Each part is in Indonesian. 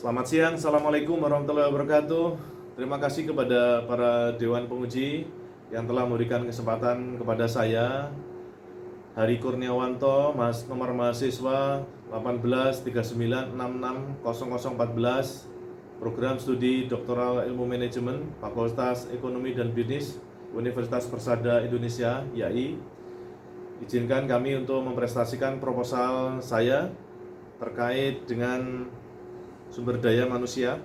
Selamat siang, Assalamualaikum warahmatullahi wabarakatuh. Terima kasih kepada para Dewan Penguji yang telah memberikan kesempatan kepada saya, Hari Kurniawanto, nomor mahasiswa 1839660014, Program Studi Doktoral Ilmu Manajemen, Fakultas Ekonomi dan Bisnis, Universitas Persada Indonesia, YAI. Izinkan kami untuk mempresentasikan proposal saya terkait dengan sumber daya manusia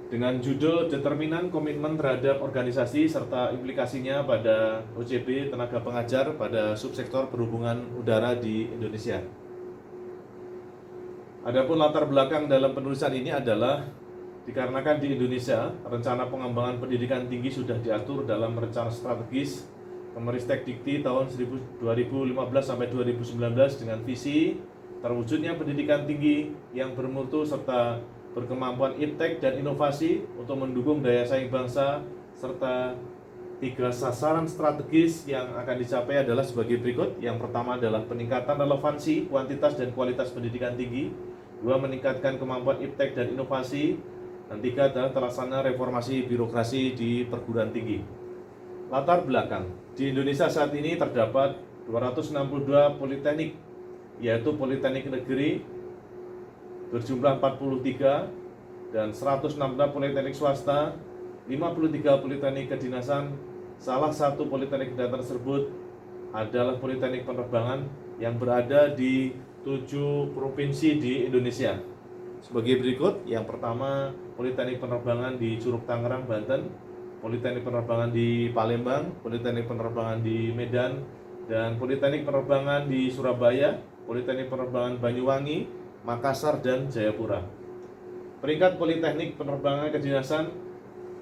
dengan judul Determinan Komitmen Terhadap Organisasi serta Implikasinya pada OCB Tenaga Pengajar pada Subsektor Perhubungan Udara di Indonesia. Adapun latar belakang dalam penulisan ini adalah dikarenakan di Indonesia rencana pengembangan pendidikan tinggi sudah diatur dalam rencana strategis Kemenristek Dikti tahun 2015 sampai 2019 dengan visi terwujudnya pendidikan tinggi yang bermutu serta berkemampuan iptek dan inovasi untuk mendukung daya saing bangsa, serta 3 sasaran strategis yang akan dicapai adalah sebagai berikut. Yang pertama adalah peningkatan relevansi, kuantitas dan kualitas pendidikan tinggi. 2, meningkatkan kemampuan iptek dan inovasi. Dan 3 adalah terlaksana reformasi birokrasi di perguruan tinggi. Latar belakang, di Indonesia saat ini terdapat 262 politeknik, yaitu Politeknik Negeri berjumlah 43 dan 116 politeknik swasta, 53 politeknik kedinasan. Salah satu politeknik kedinasan tersebut adalah Politeknik Penerbangan yang berada di 7 provinsi di Indonesia. Sebagai berikut, yang pertama Politeknik Penerbangan di Curug Tangerang, Banten, Politeknik Penerbangan di Palembang, Politeknik Penerbangan di Medan, dan Politeknik Penerbangan di Surabaya, Politeknik Penerbangan Banyuwangi, Makassar, dan Jayapura. Peringkat Politeknik Penerbangan Kedinasan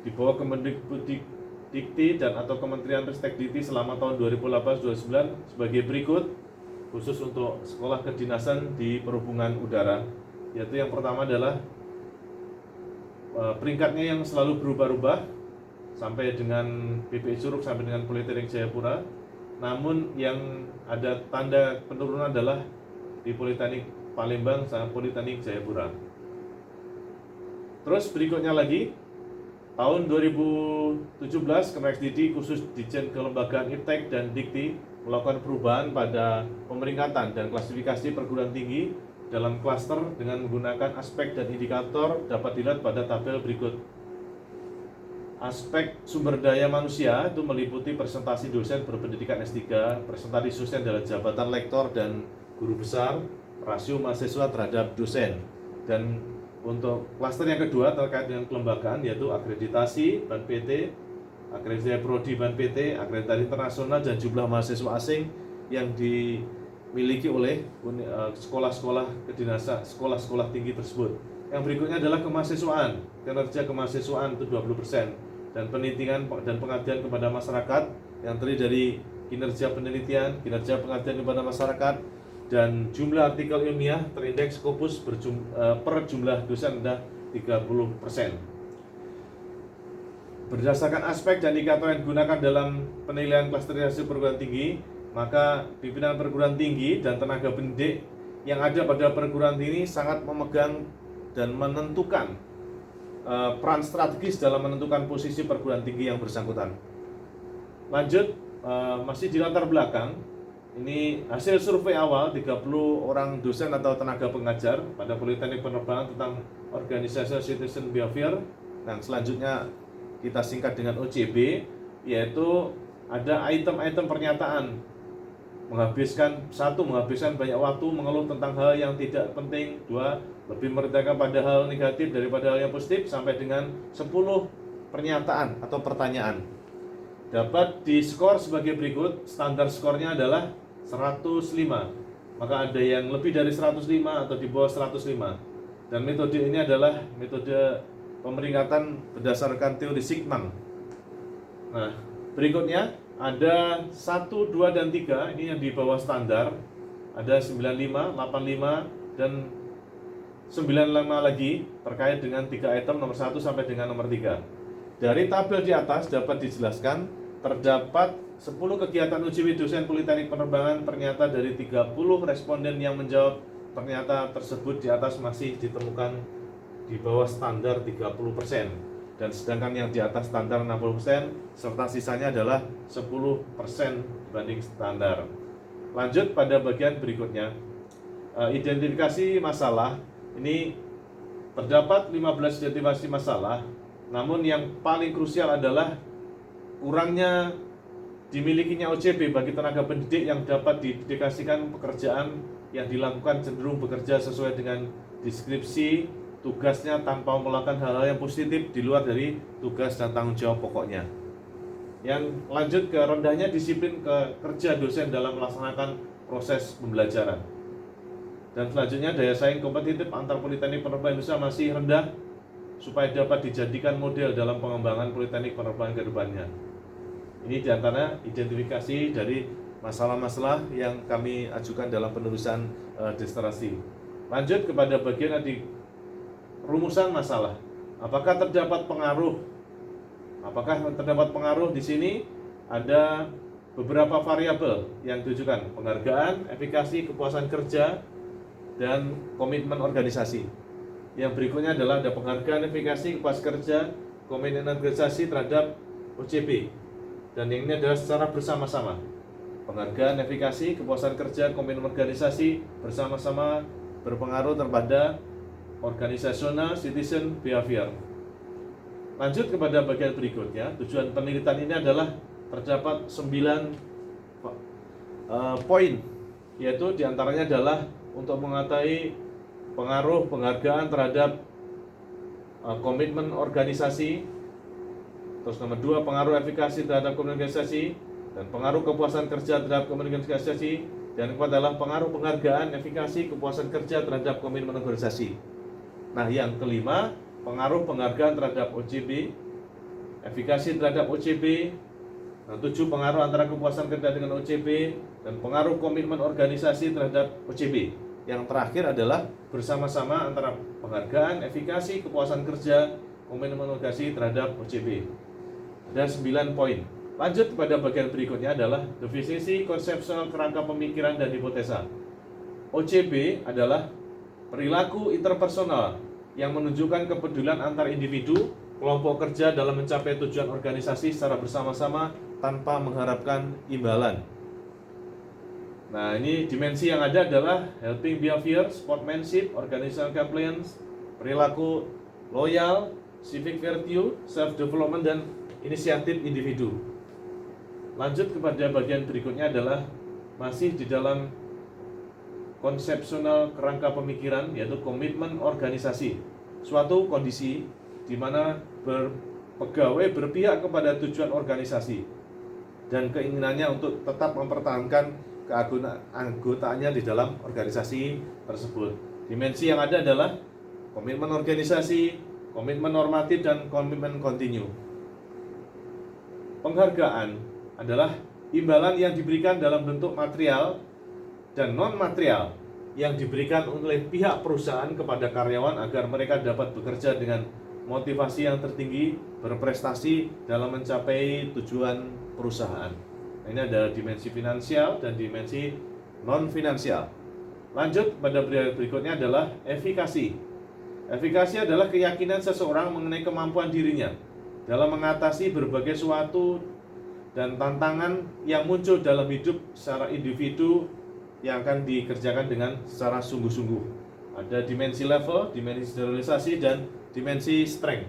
di bawah Kemendikbuddikti dan atau Kementerian Ristek Dikti selama tahun 2018-2019 sebagai berikut, khusus untuk sekolah kedinasan di perhubungan udara, yaitu yang pertama adalah peringkatnya yang selalu berubah-ubah sampai dengan PPI Curug sampai dengan Politeknik Jayapura. Namun yang ada tanda penurunan adalah di Politeknik Palembang sama Politeknik Jayapura. Terus berikutnya lagi, tahun 2017 Kemendikbud khusus Ditjen Kelembagaan Iptek dan Dikti melakukan perubahan pada pemeringkatan dan klasifikasi perguruan tinggi dalam klaster dengan menggunakan aspek dan indikator dapat dilihat pada tabel berikut. Aspek sumber daya manusia itu meliputi presentasi dosen berpendidikan S3, presentasi dosen adalah jabatan lektor dan guru besar, rasio mahasiswa terhadap dosen. Dan untuk klaster yang kedua terkait dengan kelembagaan, yaitu akreditasi BAN PT, akreditasi prodi BAN PT, akreditasi internasional, dan jumlah mahasiswa asing yang dimiliki oleh sekolah-sekolah kedinasan, sekolah-sekolah tinggi tersebut. Yang berikutnya adalah kemahasiswaan, kinerja kemahasiswaan itu 20%. Dan penelitian dan pengabdian kepada masyarakat yang terdiri dari kinerja penelitian, kinerja pengabdian kepada masyarakat, dan jumlah artikel ilmiah terindeks Scopus per jumlah dosen adalah 30%. Berdasarkan aspek dan indikator yang digunakan dalam penilaian klasterisasi perguruan tinggi, maka pimpinan perguruan tinggi dan tenaga pendidik yang ada pada perguruan tinggi sangat memegang dan menentukan peran strategis dalam menentukan posisi perguruan tinggi yang bersangkutan. Lanjut, masih di latar belakang, ini hasil survei awal 30 orang dosen atau tenaga pengajar pada Politeknik Penerbangan tentang organisasi citizen behavior. Dan selanjutnya kita singkat dengan OCB, yaitu ada item-item pernyataan menghabiskan banyak waktu mengeluh tentang hal yang tidak penting. 2, lebih merendahkan pada hal negatif daripada hal yang positif, sampai dengan 10 pernyataan atau pertanyaan. Dapat diskor sebagai berikut. Standar skornya adalah 105. Maka ada yang lebih dari 105 atau di bawah 105. Dan metode ini adalah metode pemeringkatan berdasarkan teori Sigman. Nah, berikutnya ada 1, 2, dan 3, ini yang di bawah standar. Ada 95, 85, dan 95 lagi terkait dengan 3 item nomor 1 sampai dengan nomor 3. Dari tabel di atas dapat dijelaskan terdapat 10 kegiatan uji dosen Politeknik Penerbangan. Ternyata dari 30 responden yang menjawab ternyata tersebut di atas masih ditemukan di bawah standar 30%, dan sedangkan yang di atas standar 60%, serta sisanya adalah 10% banding standar. Lanjut pada bagian berikutnya, identifikasi masalah. Ini terdapat 15 identifikasi masalah, namun yang paling krusial adalah kurangnya dimilikinya OJB bagi tenaga pendidik yang dapat didedikasikan pekerjaan yang dilakukan cenderung bekerja sesuai dengan deskripsi tugasnya tanpa melakukan hal-hal yang positif di luar dari tugas dan tanggung jawab pokoknya. Yang lanjut ke rendahnya disiplin kerja dosen dalam melaksanakan proses pembelajaran. Dan selanjutnya daya saing kompetitif antar politeknik penerbangan Indonesia masih rendah supaya dapat dijadikan model dalam pengembangan politeknik penerbangan ke depannya. Ini diantara identifikasi dari masalah-masalah yang kami ajukan dalam penulisan demonstrasi. Lanjut kepada bagian rumusan masalah. Apakah terdapat pengaruh? Di sini ada beberapa variabel yang ditujukan: penghargaan, efikasi, kepuasan kerja, dan komitmen organisasi. Yang berikutnya adalah ada penghargaan, efikasi, kepuasan kerja, komitmen organisasi terhadap OJB. Dan yang ini adalah secara bersama-sama. Penghargaan, efikasi, kepuasan kerja, komitmen organisasi bersama-sama berpengaruh terhadap organisasional citizen behavior. Lanjut kepada bagian berikutnya. Tujuan penelitian ini adalah terdapat 9 poin, yaitu diantaranya adalah untuk mengetahui pengaruh penghargaan terhadap komitmen organisasi. Terus nomor 2, pengaruh efikasi terhadap komitmen organisasi, dan pengaruh kepuasan kerja terhadap komitmen organisasi. Dan keempat adalah pengaruh penghargaan, efikasi, kepuasan kerja terhadap komitmen organisasi. Nah, yang kelima, pengaruh penghargaan terhadap OJB, efikasi terhadap OJB. Nah, 7, pengaruh antara kepuasan kerja dengan OJB, dan pengaruh komitmen organisasi terhadap OJB. Yang terakhir adalah bersama-sama antara penghargaan, efikasi, kepuasan kerja, komitmen organisasi terhadap OJB. Ada 9 poin. Lanjut pada bagian berikutnya adalah definisi konsepsional kerangka pemikiran dan hipotesa. OJB adalah perilaku interpersonal yang menunjukkan kepedulian antar individu, kelompok kerja dalam mencapai tujuan organisasi secara bersama-sama tanpa mengharapkan imbalan. Nah, ini dimensi yang ada adalah helping behavior, sportsmanship, organizational compliance, perilaku loyal, civic virtue, self development, dan inisiatif individu. Lanjut kepada bagian berikutnya adalah masih di dalam konsepsional kerangka pemikiran, yaitu komitmen organisasi. Suatu kondisi di mana pegawai berpihak kepada tujuan organisasi dan keinginannya untuk tetap mempertahankan keanggotaannya di dalam organisasi tersebut. Dimensi yang ada adalah komitmen organisasi, komitmen normatif, dan komitmen kontinu. Penghargaan adalah imbalan yang diberikan dalam bentuk material dan non-material yang diberikan oleh pihak perusahaan kepada karyawan agar mereka dapat bekerja dengan motivasi yang tertinggi, berprestasi dalam mencapai tujuan perusahaan. Ini ada dimensi finansial dan dimensi non-finansial. Lanjut pada berikutnya adalah efikasi. Efikasi adalah keyakinan seseorang mengenai kemampuan dirinya dalam mengatasi berbagai suatu dan tantangan yang muncul dalam hidup secara individu yang akan dikerjakan dengan secara sungguh-sungguh. Ada dimensi level, dimensi generalisasi, dan dimensi strength.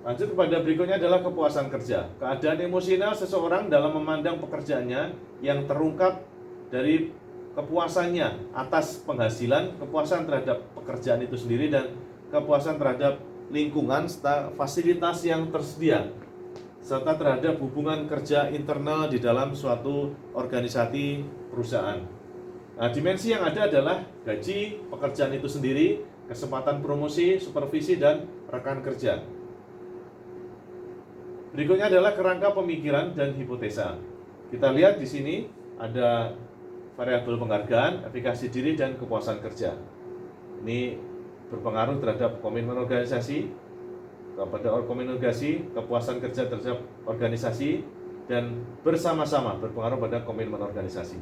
Lanjut kepada berikutnya adalah kepuasan kerja. Keadaan emosional seseorang dalam memandang pekerjaannya yang terungkap dari kepuasannya atas penghasilan, kepuasan terhadap pekerjaan itu sendiri, dan kepuasan terhadap lingkungan serta fasilitas yang tersedia, serta terhadap hubungan kerja internal di dalam suatu organisasi perusahaan. Nah, dimensi yang ada adalah gaji pekerjaan itu sendiri, kesempatan promosi, supervisi, dan rekan kerja. Berikutnya adalah kerangka pemikiran dan hipotesa. Kita lihat di sini ada variabel penghargaan, efikasi diri, dan kepuasan kerja. Ini berpengaruh terhadap komitmen organisasi, kepada komitmen organisasi, kepuasan kerja terhadap organisasi, dan bersama-sama berpengaruh pada komitmen organisasi.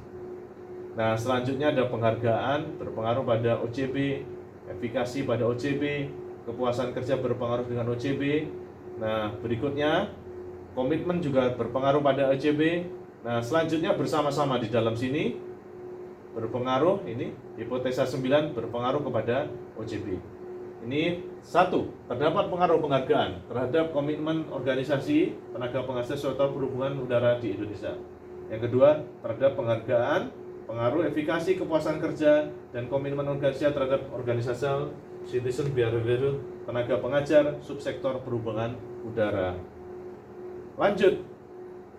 Nah, selanjutnya ada penghargaan berpengaruh pada OJB, efikasi pada OJB, kepuasan kerja berpengaruh dengan OJB. Nah, berikutnya komitmen juga berpengaruh pada OJB. Nah, selanjutnya bersama-sama di dalam sini berpengaruh, ini hipotesa 9 berpengaruh kepada OJB. Ini satu, terdapat pengaruh penghargaan terhadap komitmen organisasi tenaga pengajar sektor perhubungan udara di Indonesia. Yang kedua, terhadap penghargaan, pengaruh efikasi kepuasan kerja dan komitmen organisasi terhadap organisasi citizen behavior tenaga pengajar subsektor perhubungan udara. Lanjut,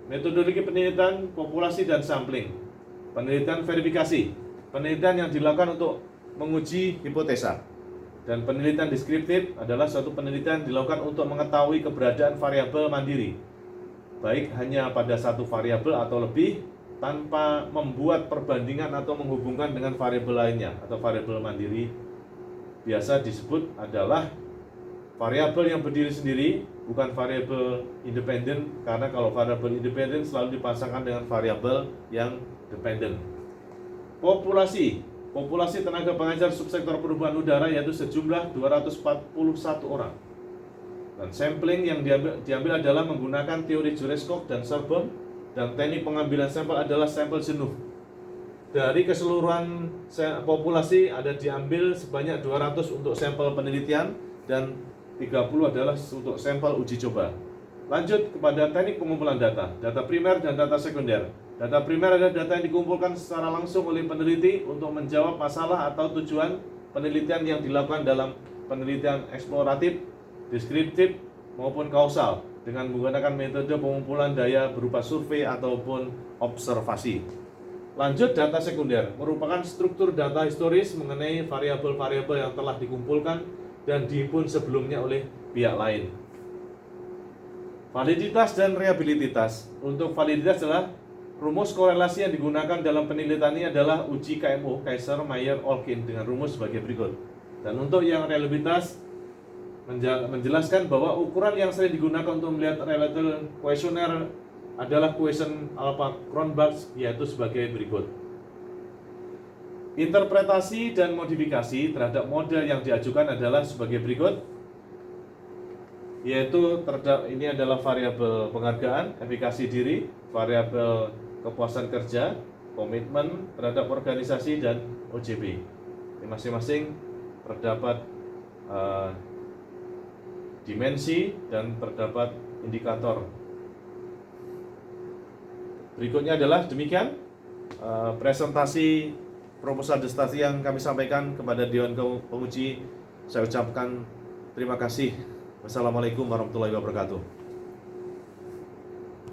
metodologi penelitian populasi dan sampling. Penelitian verifikasi, penelitian yang dilakukan untuk menguji hipotesa. Dan penelitian deskriptif adalah suatu penelitian dilakukan untuk mengetahui keberadaan variabel mandiri, baik hanya pada satu variabel atau lebih, tanpa membuat perbandingan atau menghubungkan dengan variabel lainnya atau variabel mandiri. Biasa disebut adalah variabel yang berdiri sendiri, bukan variabel independen, karena kalau variabel independen selalu dipasangkan dengan variabel yang dependen. Populasi tenaga pengajar subsektor perhubungan udara yaitu sejumlah 241 orang. Dan sampling yang diambil adalah menggunakan teori Jurescock dan Serbon, dan teknik pengambilan sampel adalah sampel jenuh. Dari keseluruhan populasi ada diambil sebanyak 200 untuk sampel penelitian dan 30 adalah untuk sampel uji coba. Lanjut kepada teknik pengumpulan data primer dan data sekunder. Data primer adalah data yang dikumpulkan secara langsung oleh peneliti untuk menjawab masalah atau tujuan penelitian yang dilakukan dalam penelitian eksploratif, deskriptif, maupun kausal dengan menggunakan metode pengumpulan daya berupa survei ataupun observasi. Lanjut, data sekunder merupakan struktur data historis mengenai variabel-variabel yang telah dikumpulkan dan dihimpun sebelumnya oleh pihak lain. Validitas dan reliabilitas. Untuk validitas adalah rumus korelasi yang digunakan dalam penelitian ini adalah uji KMO, Kaiser Meyer Olkin, dengan rumus sebagai berikut. Dan untuk yang reliabilitas menjelaskan bahwa ukuran yang sering digunakan untuk melihat reliability questionnaire adalah question alpha Cronbach, yaitu sebagai berikut. Interpretasi dan modifikasi terhadap model yang diajukan adalah sebagai berikut, yaitu ini adalah variabel penghargaan, efikasi diri, variabel kepuasan kerja, komitmen terhadap organisasi, dan OJB. Di masing-masing terdapat dimensi dan terdapat indikator. Berikutnya adalah demikian presentasi proposal disertasi yang kami sampaikan kepada Dewan Penguji. Saya ucapkan terima kasih. Wassalamualaikum warahmatullahi wabarakatuh.